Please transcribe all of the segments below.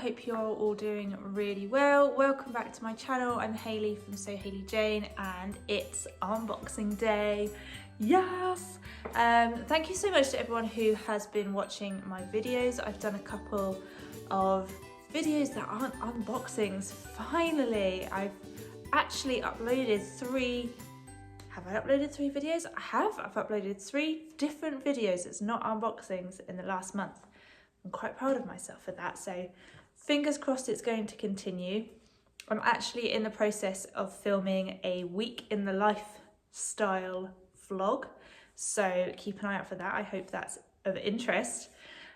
hope you're all doing really well. Welcome back to my channel. I'm Hayley from SewHayleyJane and it's unboxing day. Yes! Thank you so much to everyone who has been watching my videos. I've done a couple of videos that aren't unboxings. Finally, I've actually uploaded three. Have I uploaded 3 videos? I have. I've uploaded 3 different videos. It's not unboxings in the last month. I'm quite proud of myself for that. So fingers crossed it's going to continue. I'm actually in the process of filming a week in the lifestyle vlog. So keep an eye out for that. I hope that's of interest.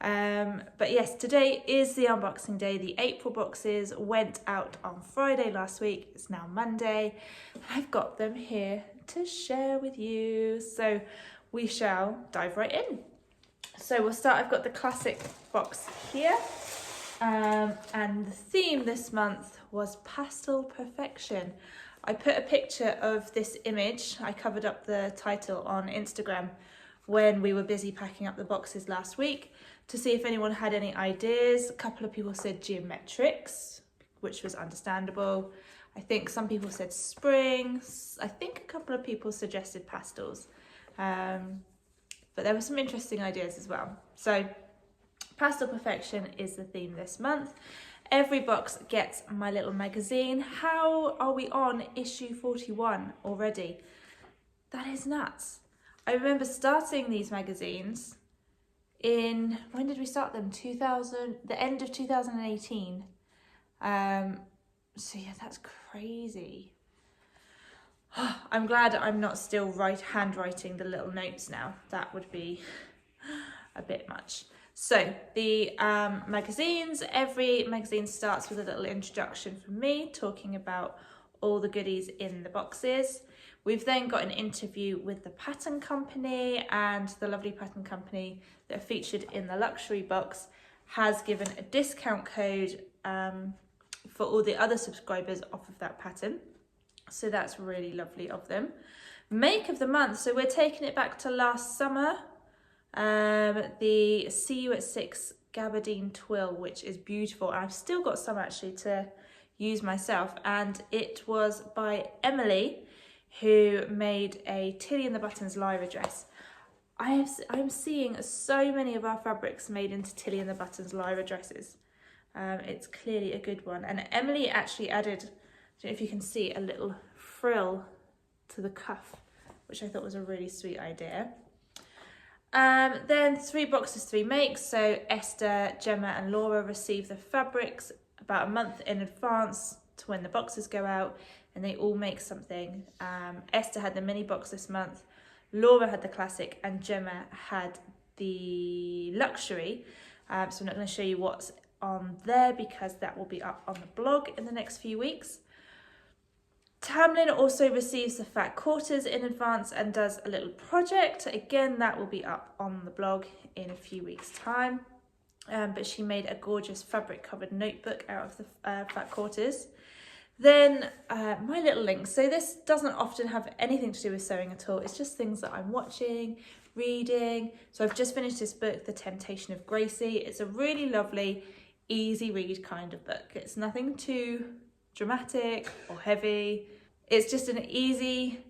But yes, today is the unboxing day. The April boxes went out on Friday last week. It's now Monday. I've got them here to share with you. So we shall dive right in. So we'll start, I've got the classic box here. And the theme this month was Pastel Perfection. I put a picture of this image. I covered up the title on Instagram when we were busy packing up the boxes last week to see if anyone had any ideas. A couple of people said geometrics, which was understandable. I think some people said springs. I think a couple of people suggested pastels. But there were some interesting ideas as well. So Pastel Perfection is the theme this month. Every box gets my little magazine. How are we on issue 41 already? That is nuts. I remember starting these magazines in, when did we start them? The end of 2018. So yeah, that's crazy. I'm glad I'm not still handwriting the little notes now. That would be a bit much. So the magazines, every magazine starts with a little introduction from me talking about all the goodies in the boxes. We've then got an interview with the pattern company, and the lovely pattern company that are featured in the luxury box has given a discount code for all the other subscribers off of that pattern. So that's really lovely of them. Make of the month. So we're taking it back to last summer. The See You at 6 gabardine twill, which is beautiful. I've still got some actually to use myself. And it was by Emily, who made a Tilly and the Buttons Lyra dress. I'm seeing so many of our fabrics made into Tilly and the Buttons Lyra dresses. It's clearly a good one. And Emily actually added, I don't know if you can see, a little frill to the cuff, which I thought was a really sweet idea. Then 3 boxes, 3 makes. So Esther, Gemma and Laura receive the fabrics about a month in advance to when the boxes go out, and they all make something. Esther had the mini box this month, Laura had the classic, and Gemma had the luxury. So I'm not going to show you what's on there because that will be up on the blog in the next few weeks. Tamlin also receives the fat quarters in advance and does a little project. Again, that will be up on the blog in a few weeks' time. But she made a gorgeous fabric covered notebook out of the fat quarters. Then my little links. So this doesn't often have anything to do with sewing at all. It's just things that I'm watching, reading. So I've just finished this book, The Temptation of Gracie. It's a really lovely, easy read kind of book. It's nothing too dramatic or heavy. It's just an easy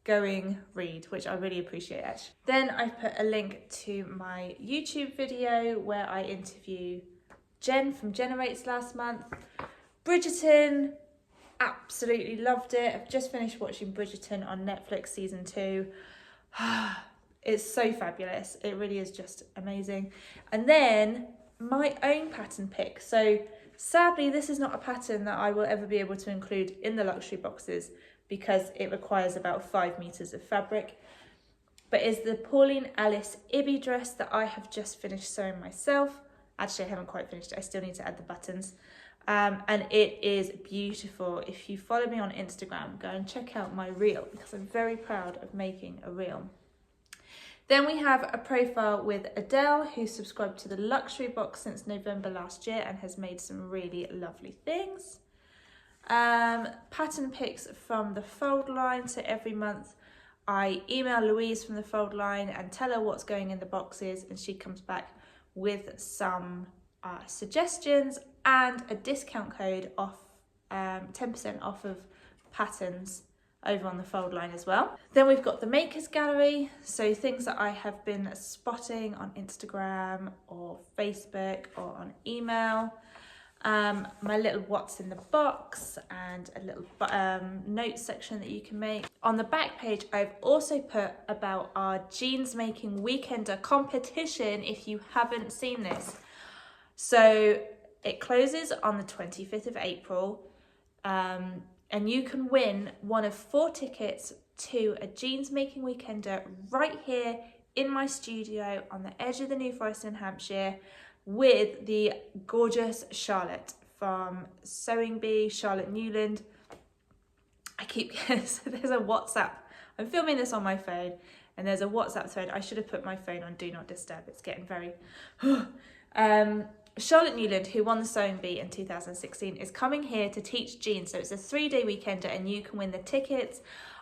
going read, which I really appreciate actually. Then I put a link to my YouTube video where I interview Jen from Generates last month. Bridgerton, absolutely loved it. I've just finished watching Bridgerton on Netflix season 2. It's so fabulous. It really is just amazing. And then my own pattern pick. So sadly, this is not a pattern that I will ever be able to include in the luxury boxes because it requires about 5 meters of fabric. But it's the Pauline Alice Ibby dress that I have just finished sewing myself. Actually, I haven't quite finished it. I still need to add the buttons. And it is beautiful. If you follow me on Instagram, go and check out my reel because I'm very proud of making a reel. Then we have a profile with Adele, who subscribed to the luxury box since November last year and has made some really lovely things. Pattern picks from the fold line. So every month I email Louise from the fold line and tell her what's going in the boxes, and she comes back with some suggestions and a discount code off 10% off of patterns over on the fold line as well. Then we've got the makers gallery, so things that I have been spotting on Instagram or Facebook or on email. My little what's in the box and a little note section that you can make. On the back page, I've also put about our jeans making weekender competition if you haven't seen this. So it closes on the 25th of April, and you can win one of 4 tickets to a jeans making weekender right here in my studio on the edge of the New Forest in Hampshire with the gorgeous Charlotte from Sewing Bee, Charlotte Newland. So there's a WhatsApp. I'm filming this on my phone and there's a WhatsApp thread. I should have put my phone on Do Not Disturb. It's getting very... Charlotte Newland, who won the Sewing Bee in 2016, is coming here to teach jeans. So it's a 3-day weekender and you can win the tickets.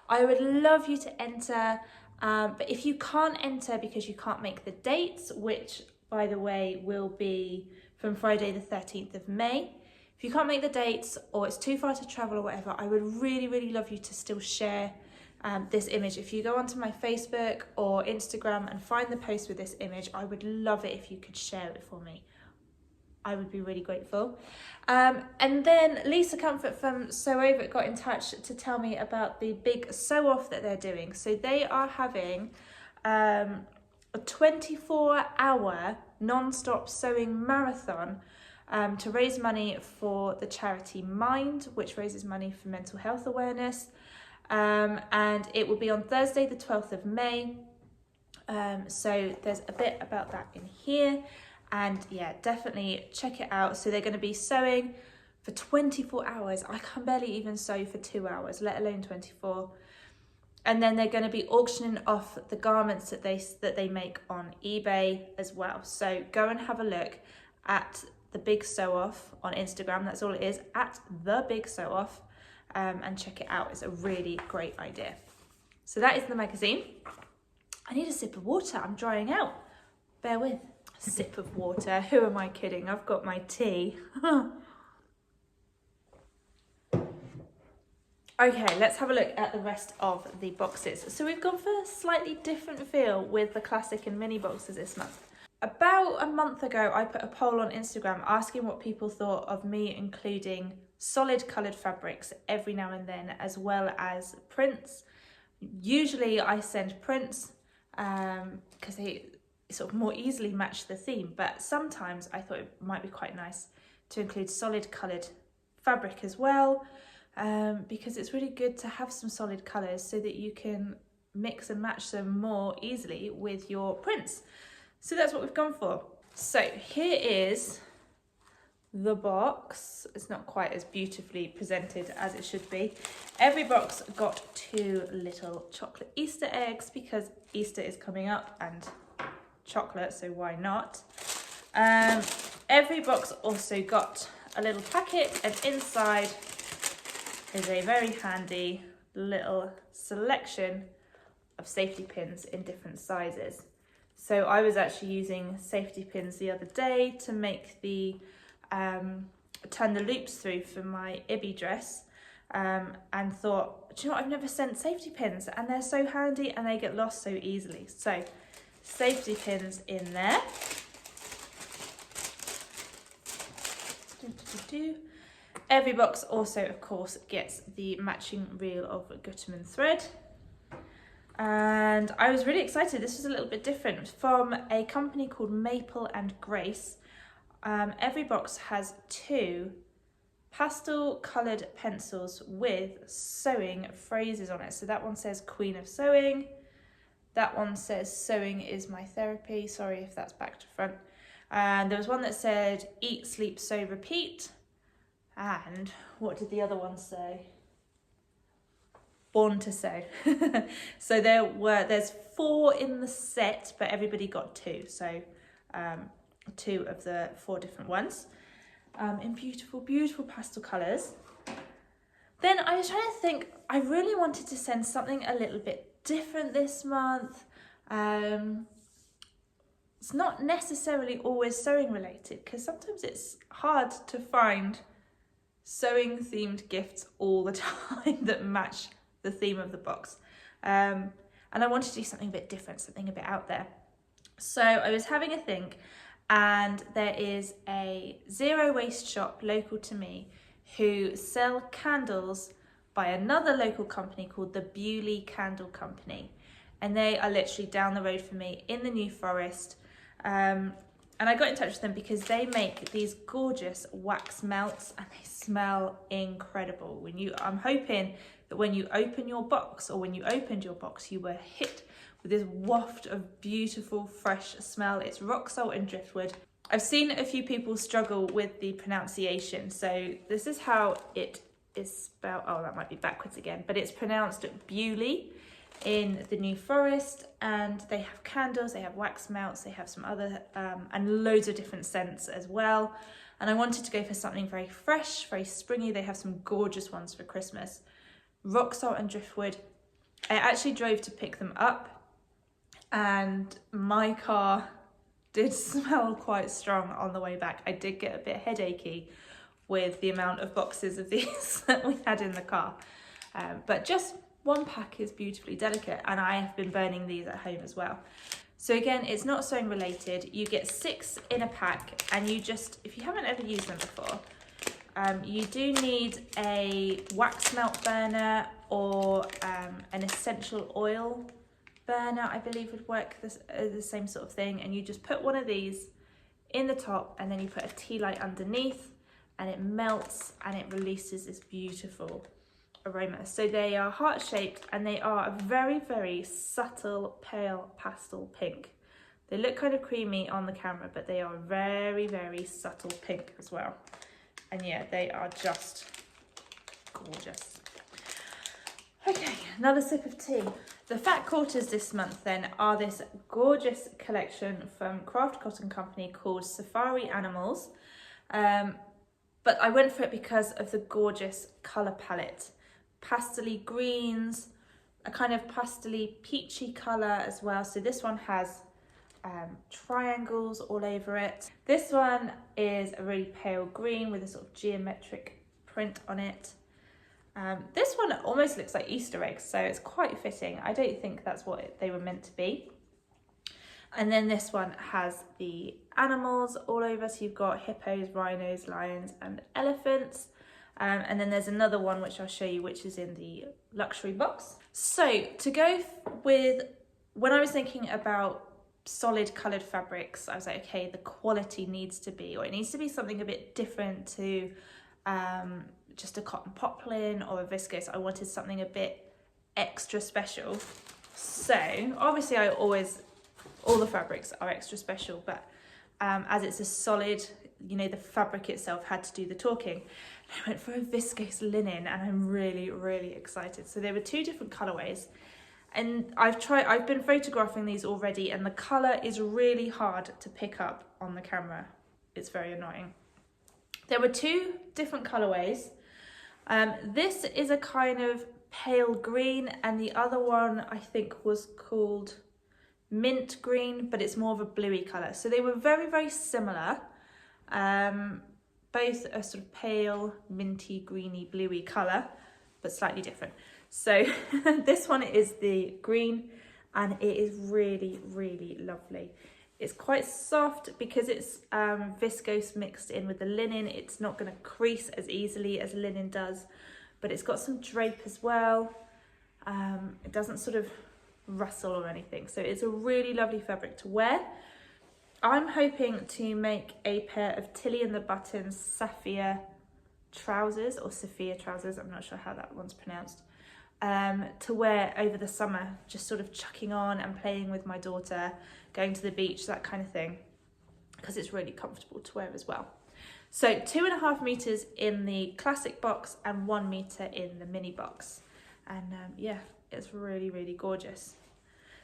I would love you to enter, but if you can't enter because you can't make the dates, which by the way will be from Friday the 13th of May, if you can't make the dates or it's too far to travel or whatever, I would really love you to still share this image. If you go onto my Facebook or Instagram and find the post with this image, I would love it if you could share it for me. I would be really grateful. And then Lisa Comfort from Sew Over got in touch to tell me about the big sew off that they're doing. So they are having a 24-hour non-stop sewing marathon to raise money for the charity Mind, which raises money for mental health awareness. And it will be on Thursday the 12th of May. So there's a bit about that in here. And yeah, definitely check it out. So they're going to be sewing for 24 hours. I can barely even sew for 2 hours, let alone 24. And then they're going to be auctioning off the garments that they make on eBay as well. So go and have a look at the Big Sew Off on Instagram. That's all it is, at the Big Sew Off, and check it out. It's a really great idea. So that is the magazine. I need a sip of water. I'm drying out. Bear with. Sip of water. Who am I kidding? I've got my tea. Okay, let's have a look at the rest of the boxes. So we've gone for a slightly different feel with the classic and mini boxes this month. About a month ago, I put a poll on Instagram asking what people thought of me including solid coloured fabrics every now and then, as well as prints. Usually I send prints because they sort of more easily match the theme, but sometimes I thought it might be quite nice to include solid coloured fabric as well, because it's really good to have some solid colours so that you can mix and match them more easily with your prints. So that's what we've gone for. So here is the box. It's not quite as beautifully presented as it should be. Every box got 2 little chocolate Easter eggs because Easter is coming up and chocolate, so why not? Every box also got a little packet, and inside is a very handy little selection of safety pins in different sizes. So I was actually using safety pins the other day to make the turn the loops through for my Ibby dress, and thought, do you know what, I've never sent safety pins and they're so handy and they get lost so easily. So safety pins in there. Every box also, of course, gets the matching reel of Gutermann thread. And I was really excited. This was a little bit different from a company called Maple and Grace. Every box has 2 pastel coloured pencils with sewing phrases on it. So that one says Queen of Sewing. That one says sewing is my therapy. Sorry if that's back to front. And there was one that said eat, sleep, sew, repeat. And what did the other one say? Born to sew. So there's 4 in the set, but everybody got 2. So 2 of the 4 different ones in beautiful, beautiful pastel colours. Then I was trying to think, I really wanted to send something a little bit different this month. it's not necessarily always sewing related, because sometimes it's hard to find sewing themed gifts all the time that match the theme of the box. And I wanted to do something a bit different, something a bit out there. So I was having a think, and there is a zero waste shop local to me who sell candles by another local company called the Bewley Candle Company. And they are literally down the road from me in the New Forest. And I got in touch with them because they make these gorgeous wax melts and they smell incredible. I'm hoping that when you open your box, or when you opened your box, you were hit with this waft of beautiful fresh smell. It's rock salt and driftwood. I've seen a few people struggle with the pronunciation, so this is how it is spelled. Oh, that might be backwards again, but it's pronounced Bewley in the New Forest, and they have candles, they have wax melts, they have some other and loads of different scents as well. And I wanted to go for something very fresh, very springy. They have some gorgeous ones for Christmas. Rock salt and driftwood. I actually drove to pick them up, and my car did smell quite strong on the way back. I did get a bit headachy with the amount of boxes of these that we had in the car, but just one pack is beautifully delicate, and I have been burning these at home as well. So again, it's not sewing related. You get 6 in a pack, and you just, if you haven't ever used them before, you do need a wax melt burner or an essential oil burner, I believe would work the same sort of thing. And you just put one of these in the top, and then you put a tea light underneath, and it melts and it releases this beautiful aroma. So they are heart-shaped, and they are a very, very subtle pale pastel pink. They look kind of creamy on the camera, but they are very, very subtle pink as well. And yeah, they are just gorgeous. Okay, another sip of tea. The Fat Quarters this month then are this gorgeous collection from Craft Cotton Company called Safari Animals. But I went for it because of the gorgeous colour palette. Pastel-y greens, a kind of pastel-y peachy colour as well. So this one has triangles all over it. This one is a really pale green with a sort of geometric print on it. This one almost looks like Easter eggs, so it's quite fitting. I don't think that's what they were meant to be. And then this one has the animals all over. So you've got hippos, rhinos, lions and elephants. And then there's another one which I'll show you, which is in the luxury box. So to go with, when I was thinking about solid coloured fabrics, I was like, okay, the quality needs to be, or it needs to be something a bit different to just a cotton poplin or a viscose. I wanted something a bit extra special. So obviously all the fabrics are extra special, but as it's a solid, you know, the fabric itself had to do the talking. I went for a viscose linen, and I'm really, really excited. So there were 2 different colorways, and I've been photographing these already, and the color is really hard to pick up on the camera. It's very annoying. There were 2 different colorways. This is a kind of pale green, and the other one I think was called mint green, but it's more of a bluey color. So they were very, very similar. Both a sort of pale, minty, greeny, bluey colour, but slightly different. So this one is the green, and it is really, really lovely. It's quite soft because it's viscose mixed in with the linen. It's not going to crease as easily as linen does, but it's got some drape as well. It doesn't sort of rustle or anything. So it's a really lovely fabric to wear. I'm hoping to make a pair of Tilly and the Buttons Sapphire trousers, or Sophia trousers, I'm not sure how that one's pronounced, to wear over the summer, just sort of chucking on and playing with my daughter, going to the beach, that kind of thing, because it's really comfortable to wear as well. So 2.5 meters in the classic box and 1 meter in the mini box. And yeah, it's really, really gorgeous.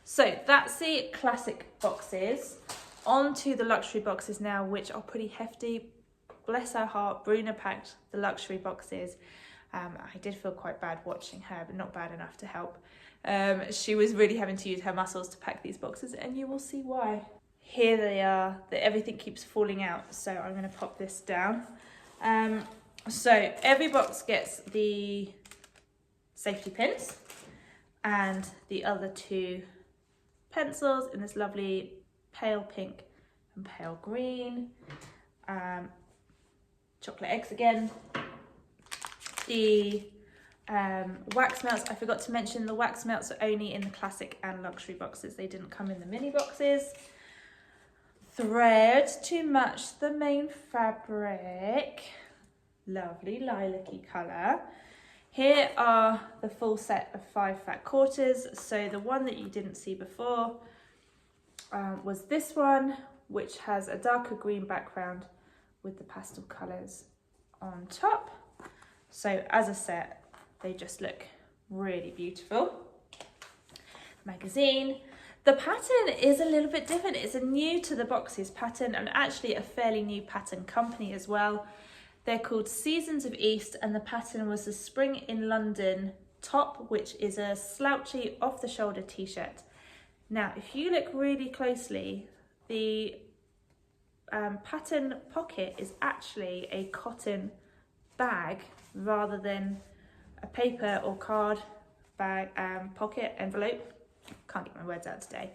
So that's the classic boxes. On to the luxury boxes now, which are pretty hefty. Bless her heart, Bruna packed the luxury boxes. I did feel quite bad watching her, but not bad enough to help. She was really having to use her muscles to pack these boxes, and you will see why. here they are, everything keeps falling out, so I'm going to pop this down. So every box gets the safety pins and the other 2 pencils in this lovely pale pink and pale green. Chocolate eggs again. The wax melts, I forgot to mention, the wax melts are only in the classic and luxury boxes. They didn't come in the mini boxes. Thread to match the main fabric. Lovely lilac-y colour. Here are the full set of 5 fat quarters. So the one that you didn't see before was this one, which has a darker green background with the pastel colours on top. So as a set, they just look really beautiful. Magazine. The pattern is a little bit different. It's a new to the boxes pattern, and actually a fairly new pattern company as well. They're called Seasons of East, and the pattern was the Spring in London top, which is a slouchy off the shoulder t-shirt. Now, if you look really closely, the pattern pocket is actually a cotton bag rather than a paper or card bag, pocket envelope. Can't get my words out today.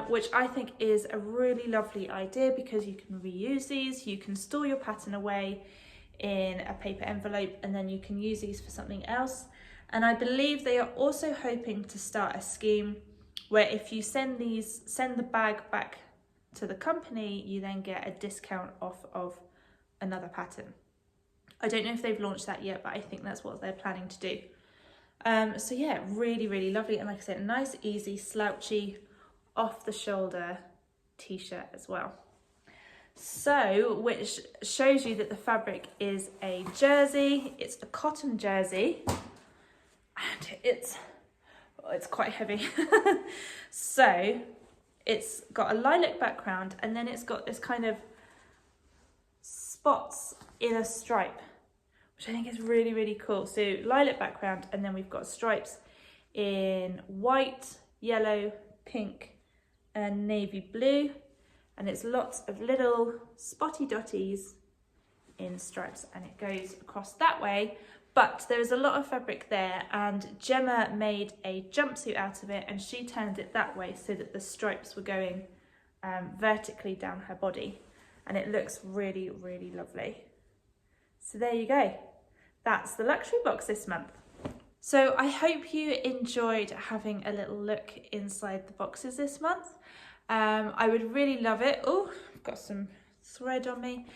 Which I think is a really lovely idea, because you can reuse these. You can store your pattern away in a paper envelope, and then you can use these for something else. And I believe they are also hoping to start a scheme where if you send the bag back to the company, you then get a discount off of another pattern. I don't know if they've launched that yet, but I think that's what they're planning to do. So yeah, really, really lovely. And like I said, nice, easy, slouchy, off the shoulder t-shirt as well. So, which shows you that the fabric is a jersey. It's a cotton jersey, and it's quite heavy. So it's got a lilac background, and then it's got this kind of spots in a stripe, which I think is really, really cool. So lilac background, and then we've got stripes in white, yellow, pink, and navy blue. And it's lots of little spotty dotties in stripes, and it goes across that way. But there is a lot of fabric there, and Gemma made a jumpsuit out of it, and she turned it that way so that the stripes were going vertically down her body, and it looks really, really lovely. So there you go. That's the luxury box this month. So I hope you enjoyed having a little look inside the boxes this month. I would really love it. Oh, I've got some thread on me.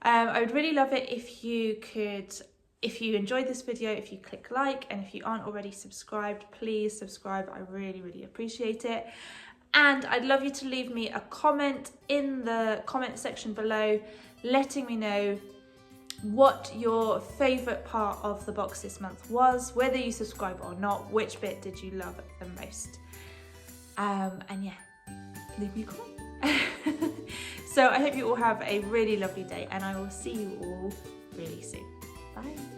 I would really love it if you could, if you enjoyed this video, if you click like, and if you aren't already subscribed, please subscribe. I really, really appreciate it. And I'd love you to leave me a comment in the comment section below, letting me know what your favourite part of the box this month was, whether you subscribe or not, which bit did you love the most. And yeah, leave me a comment. So I hope you all have a really lovely day, and I will see you all really soon. Bye.